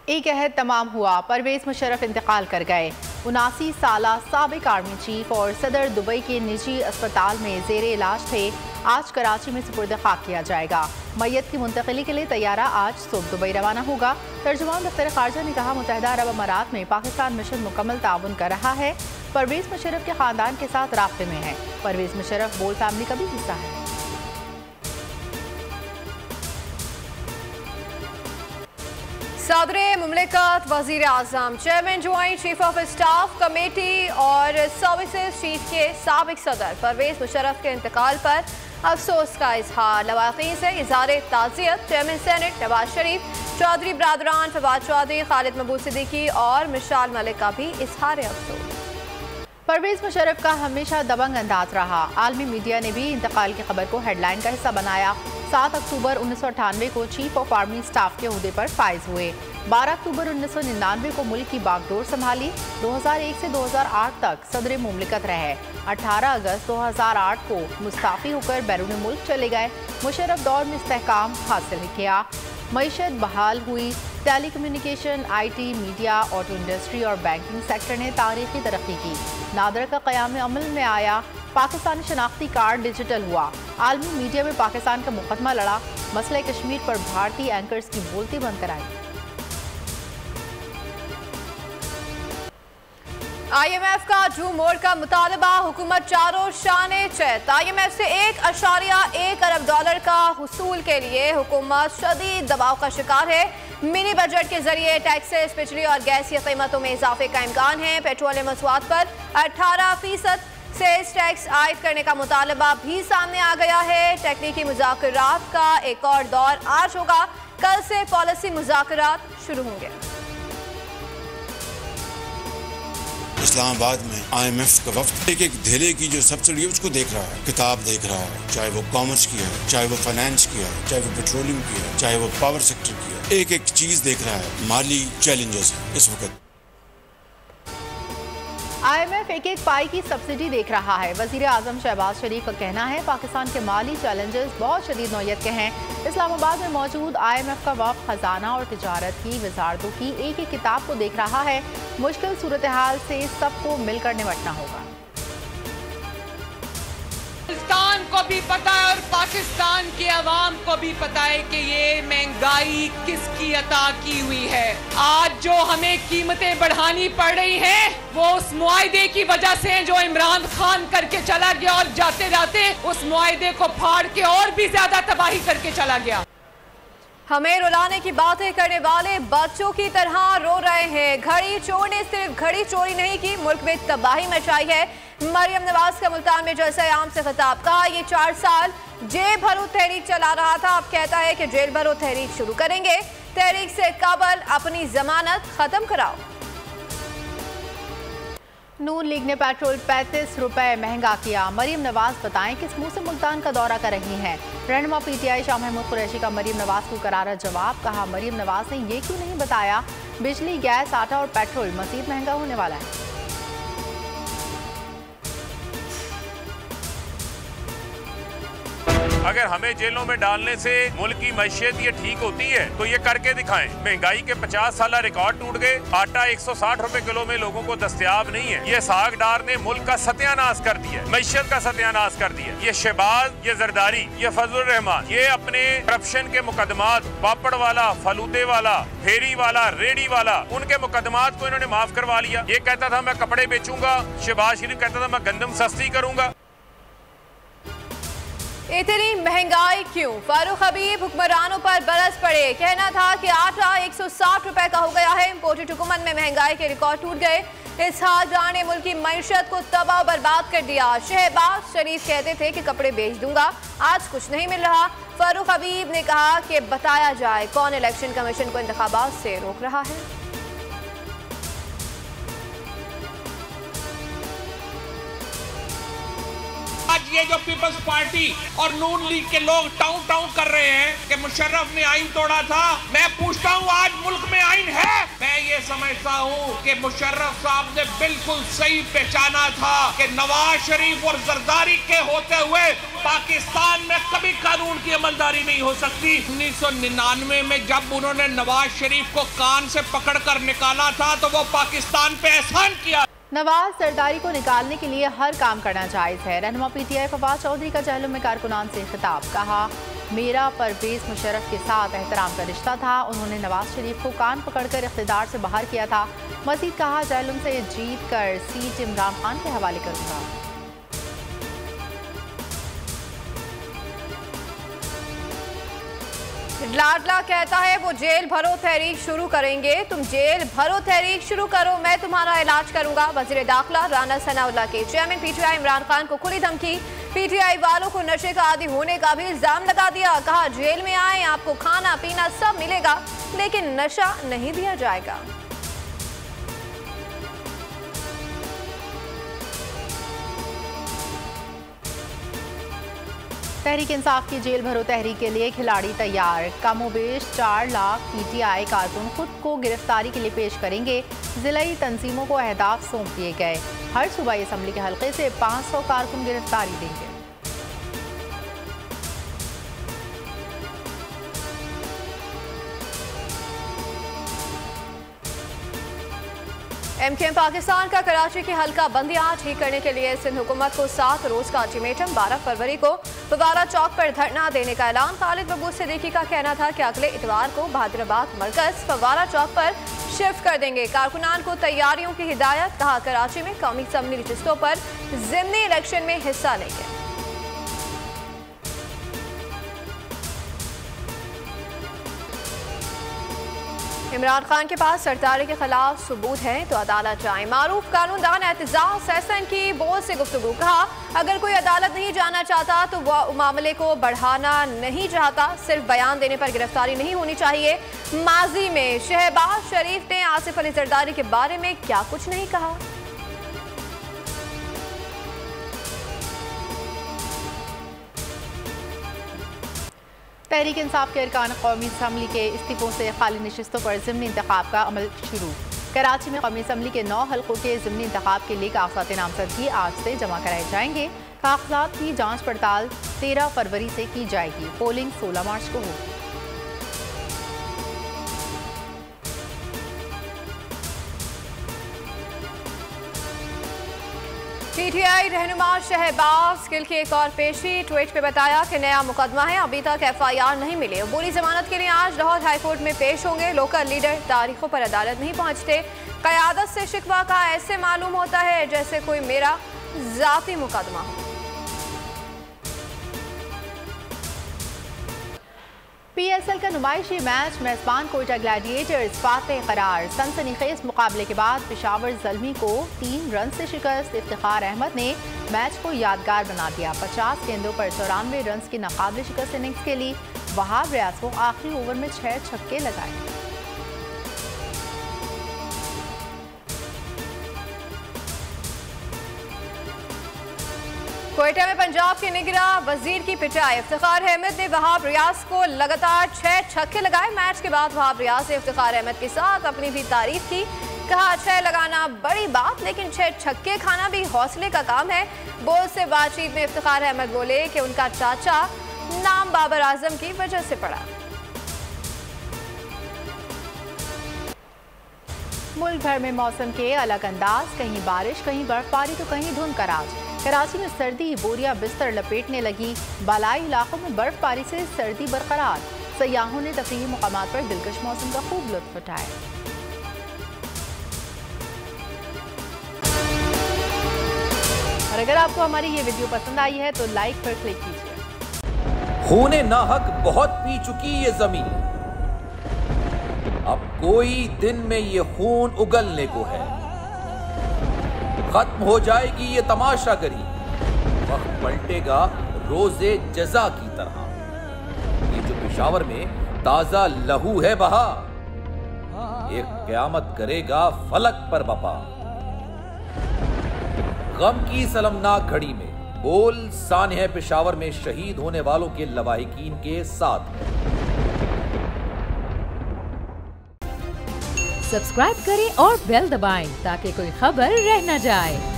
एक अहद तमाम हुआ, परवेज मुशर्रफ इंतकाल कर गए। 79 साला साबिक आर्मी चीफ और सदर दुबई के निजी अस्पताल में जेरे इलाज थे। आज कराची में सुपुर्द खाक किया जाएगा। मैयत की मुंतकिली के लिए तैयारा आज सुबह दुबई रवाना होगा। तर्जुमान दफ्तर खारजा ने कहा, मुत्तहिदा अरब अमारात में पाकिस्तान मिशन मुकम्मल ताउन कर रहा है। परवेज मुशर्रफ के खानदान के साथ राब्ते में है। परवेज मुशर्रफ बोल फैमिली का भी हिस्सा है। सदर मुमलिकत, वज़ीर आज़म, chairman joint chief of staff committee और सर्विसेज चीफ के साबिक सदर परवेज मुशर्रफ के इंतकाल पर अफसोस का इजहार। लवाक़ीन से इज़हार ताज़ियत चेयरमैन सेनेट नवाज शरीफ, चौधरी बरादरान फवाद चौधरी, खालिद महबूब सिद्दीकी और मिशाल मलिक का भी इजहार अफसोस। परवेज मुशर्रफ का हमेशा दबंग अंदाज रहा। आलमी मीडिया ने भी इंतकाल की खबर को हेडलाइन का हिस्सा बनाया। 7 अक्टूबर 1998 को चीफ ऑफ आर्मी स्टाफ के ओहदे पर फाइज हुए। 12 अक्टूबर 1999 को मुल्क की बागडोर संभाली। 2001 से 2008 तक सदर मुमलिकत रहे। 18 अगस्त 2008 को मुस्ताफी होकर बैरून मुल्क चले गए। मुशर्रफ दौर में इस्तेहकाम हासिल किया, मईशत बहाल हुई। Telecommunication, IT, media, auto industry और बैंकिंग सेक्टर ने तारीखी तरक्की की। नादर का क़याम अमल में आया। पाकिस्तानी शनाख्ती कार्ड डिजिटल हुआ। आलमी मीडिया में पाकिस्तान का मुकदमा लड़ा। मसले कश्मीर पर भारतीय एंकर्स की बोलती बंद कराई। IMF का जून मोड़ का मुतालबा, हुकूमत चारों शाने चेत। IMF से $1.1 अरब का हुसूल के लिए हुकूमत शदीद दबाव का शिकार है। मिनी बजट के जरिए टैक्सेस, बिजली और गैस की कीमतों में इजाफे का इम्कान है। पेट्रोलियम मसवाद पर 18% सेल्स टैक्स आयद करने का मुतालबा भी सामने आ गया है। तकनीकी मुज़ाकरात का एक और दौर आज होगा। कल से पॉलिसी मुज़ाकरात शुरू होंगे। इस्लामाबाद में IMF का वफ्द एक धेले की जो सब्सिडी है उसको देख रहा है, किताब देख रहा है, चाहे वो कॉमर्स की है, चाहे वो फाइनेंस की है, चाहे वो पेट्रोलियम की है, चाहे वो पावर सेक्टर की है। एक एक चीज देख रहा है। माली चैलेंजेस इस वक्त। IMF एक पाई की सब्सिडी देख रहा है। वज़ीर आज़म शहबाज शरीफ का कहना है, पाकिस्तान के माली चैलेंजेस बहुत शदीद नौयत के हैं। इस्लामाबाद में मौजूद IMF का वफ़द खजाना और तिजारत की वजारतों की एक एक किताब को देख रहा है। मुश्किल सूरत हाल से सबको मिलकर निपटना होगा। पाकिस्तान को भी पता है और पाकिस्तान के अवाम को भी पता है कि ये महंगाई किसकी अता की हुई है। आज जो हमें कीमतें बढ़ानी पड़ रही हैं, वो उस मुआहदे की वजह से जो इमरान खान करके चला गया और जाते जाते उस मुआहदे को फाड़ के और भी ज्यादा तबाही करके चला गया। हमें रुलाने की बातें करने वाले बच्चों की तरह रो रहे हैं। घड़ी चोर ने सिर्फ घड़ी चोरी नहीं की, मुल्क में तबाही मचाई है। मरियम नवाज का मुल्तान में जलसा आम से खिताब। कहा, ये 4 साल जेल भरो तहरीक चला रहा था, अब कहता है कि जेल भरो तहरीक शुरू करेंगे। तहरीक से कबल अपनी जमानत खत्म कराओ। नून लीग ने पेट्रोल 35 रुपए महंगा किया। मरियम नवाज बताएं किस मुंह से मुल्तान का दौरा कर रही हैं। रहनुमा PTI शाह महमूद कुरैशी का मरियम नवाज को करारा जवाब। कहा, मरियम नवाज ने ये क्यों नहीं बताया बिजली, गैस, आटा और पेट्रोल मजीद महंगा होने वाला है। अगर हमें जेलों में डालने से मुल्क की मैशियत ये ठीक होती है तो ये करके दिखाएं। महंगाई के 50 साल रिकॉर्ड टूट गए। आटा 160 रुपए किलो में लोगों को दस्तयाब नहीं है। ये सागडार ने मुल्क का सत्यानाश कर दिया, मैशियत का सत्यानाश कर दिया। ये शहबाज, ये जरदारी, ये फजलुर रहमान, ये अपने करप्शन के मुकदमात, पापड़ वाला, फलूदे वाला, फेरी वाला, रेडी वाला, उनके मुकदमात को इन्होंने माफ करवा लिया। ये कहता था मैं कपड़े बेचूंगा, शहबाज शरीफ कहता था मैं गंदम सस्ती करूंगा। इतनी महंगाई क्यों? फारूक हबीब हुक्मरानों पर बरस पड़े। कहना था कि आटा 160 रुपए का हो गया है। इम्पोर्टेड हुकूमत में महंगाई के रिकॉर्ड टूट गए। इसहाक डार ने मुल्क की मईशत को तबाह बर्बाद कर दिया। शहबाज शरीफ कहते थे कि कपड़े बेच दूंगा, आज कुछ नहीं मिल रहा। फारूक हबीब ने कहा कि बताया जाए कौन इलेक्शन कमीशन को इंतखाबात से रोक रहा है। आज ये जो पीपल्स पार्टी और नून लीग के लोग टाउन कर रहे हैं कि मुशर्रफ ने आइन तोड़ा था। मैं पूछता हूँ आज मुल्क में आइन है? मैं ये समझता हूँ कि मुशर्रफ साहब ने बिल्कुल सही पहचाना था कि नवाज शरीफ और जरदारी के होते हुए पाकिस्तान में कभी कानून की अमलदारी नहीं हो सकती। 1999 में जब उन्होंने नवाज शरीफ को कान से पकड़कर निकाला था तो वो पाकिस्तान पे एहसान किया। नवाज जरदारी को निकालने के लिए हर काम करना जायज़ है। रहनुमा पीटीआई फवाद चौधरी का जहलम में कारकुनान से खिताब। कहा, मेरा परवेज मुशर्रफ के साथ एहतराम का रिश्ता था। उन्होंने नवाज शरीफ को कान पकड़कर इख्तिदार से बाहर किया था। मजीद कहा, जहलम से जीत कर सीट इमरान खान के हवाले करूंगा। लाडला कहता है वो जेल भरो तहरीक शुरू करेंगे। तुम जेल भरो तहरीक शुरू करो, मैं तुम्हारा इलाज करूंगा। वजीर दाखिला राना सनाउल्लाह के चेयरमैन पीटीआई इमरान खान को खुली धमकी। पीटीआई वालों को नशे का आदी होने का भी इल्जाम लगा दिया। कहा, जेल में आए आपको खाना पीना सब मिलेगा लेकिन नशा नहीं दिया जाएगा। तहरीक इंसाफ की जेल भरो तहरीक के लिए खिलाड़ी तैयार। कमोबेश 4 लाख पीटीआई कारकुन खुद को गिरफ्तारी के लिए पेश करेंगे। जिलाई तंजीमों को अहदाफ सौंप दिए गए। हर सूबाई असम्बली के हल्के से 500 कारकुन गिरफ्तारी देंगे। एमकेएम पाकिस्तान का कराची की हल्का बंदियां ठीक करने के लिए सिंध हुकूमत को 7 रोज का अल्टीमेटम। 12 फरवरी को फवारा चौक पर धरना देने का ऐलान। खालिद महबूब सिद्दीकी का कहना था कि अगले इतवार को बहादुराबाद मरकज फवारा चौक पर शिफ्ट कर देंगे। कारकुनान को तैयारियों की हिदायत। कहा, कराची में कौमी असम्बली नशिस्तों पर ज़िमनी इलेक्शन में हिस्सा लेंगे। इमरान खान के पास सरदारी के खिलाफ सबूत हैं तो अदालत जाए। मारूफ कानूनदान एतजाज एहसन की बोल से गुफ्तगू। कहा, अगर कोई अदालत नहीं जाना चाहता तो वह मामले को बढ़ाना नहीं चाहता। सिर्फ बयान देने पर गिरफ्तारी नहीं होनी चाहिए। माजी में शहबाज शरीफ ने आसिफ अली जरदारी के बारे में क्या कुछ नहीं कहा। तहरीक इंसाफ के अरकान कौमी असम्बली के इस्तीफों से खाली नशिस्तों पर ज़िमनी इंतखाब का अमल शुरू। कराची में कौमी असम्बली के 9 हल्कों के ज़िमनी इंतखाब के लिए कागजात नामजदगी आज से जमा कराए जाएंगे। कागजात की जांच पड़ताल 13 फरवरी से की जाएगी। पोलिंग 16 मार्च को होगी। पीटीआई रहनुमा शहबाज गिल की एक और पेशी। ट्वीट पे बताया कि नया मुकदमा है, अभी तक एफआईआर नहीं मिली। अबूरी जमानत के लिए आज लाहौर हाईकोर्ट में पेश होंगे। लोकल लीडर तारीखों पर अदालत नहीं पहुंचते। क़यादत से शिकवा का ऐसे मालूम होता है जैसे कोई मेरा जाती मुकदमा हो। पीएसएल का नुमाइशी मैच मेजबान कोयटा ग्लैडिएटर्स फातेह करार। सनसनीखेज मुकाबले के बाद पेशावर ज़ल्मी को 3 रन से शिकस्त। इफ्तिखार अहमद ने मैच को यादगार बना दिया। 50 गेंदों पर 94 रन की नाकाबिल शिकस्त इनिंग्स के लिए वहाब रियाज को आखिरी ओवर में 6 छक्के लगाए। कोयटा में पंजाब के निगरा वजीर की पिटाई। इफ्तिखार अहमद ने वहाब रियाज को लगातार 6 छक्के लगाए। मैच के बाद वहाब रियाज ने इफ्तिखार अहमद के साथ अपनी भी तारीफ की। कहा, 6 लगाना बड़ी बात लेकिन 6 छक्के खाना भी हौसले का काम है। बोल से बातचीत में इफ्तिखार अहमद बोले कि उनका चाचा नाम बाबर आजम की वजह से पड़ा। मुल्क भर में मौसम के अलग अंदाज, कहीं बारिश, कहीं बर्फबारी तो कहीं धुंध का राज। कराची में सर्दी बोरिया बिस्तर लपेटने लगी। बालाई इलाकों में बर्फबारी से सर्दी बरकरार। सयाहों ने तफरीही मुकामात पर दिलकश मौसम का खूब लुत्फ उठाया। और अगर आपको हमारी ये वीडियो पसंद आई है तो लाइक पर क्लिक कीजिए। खूने नाहक बहुत पी चुकी ये जमीन, अब कोई दिन में ये खून उगलने को है। खत्म हो जाएगी ये तमाशागरी, वक्त पलटेगा रोजे जजा की तरह। ये जो पेशावर में ताजा लहू है बहा, एक क़यामत करेगा फलक पर बपा। गम की सलमनाक घड़ी में बोल सानह पेशावर में शहीद होने वालों के लवाहिकीन के साथ। सब्सक्राइब करें और बेल दबाएं ताकि कोई खबर रह न जाए।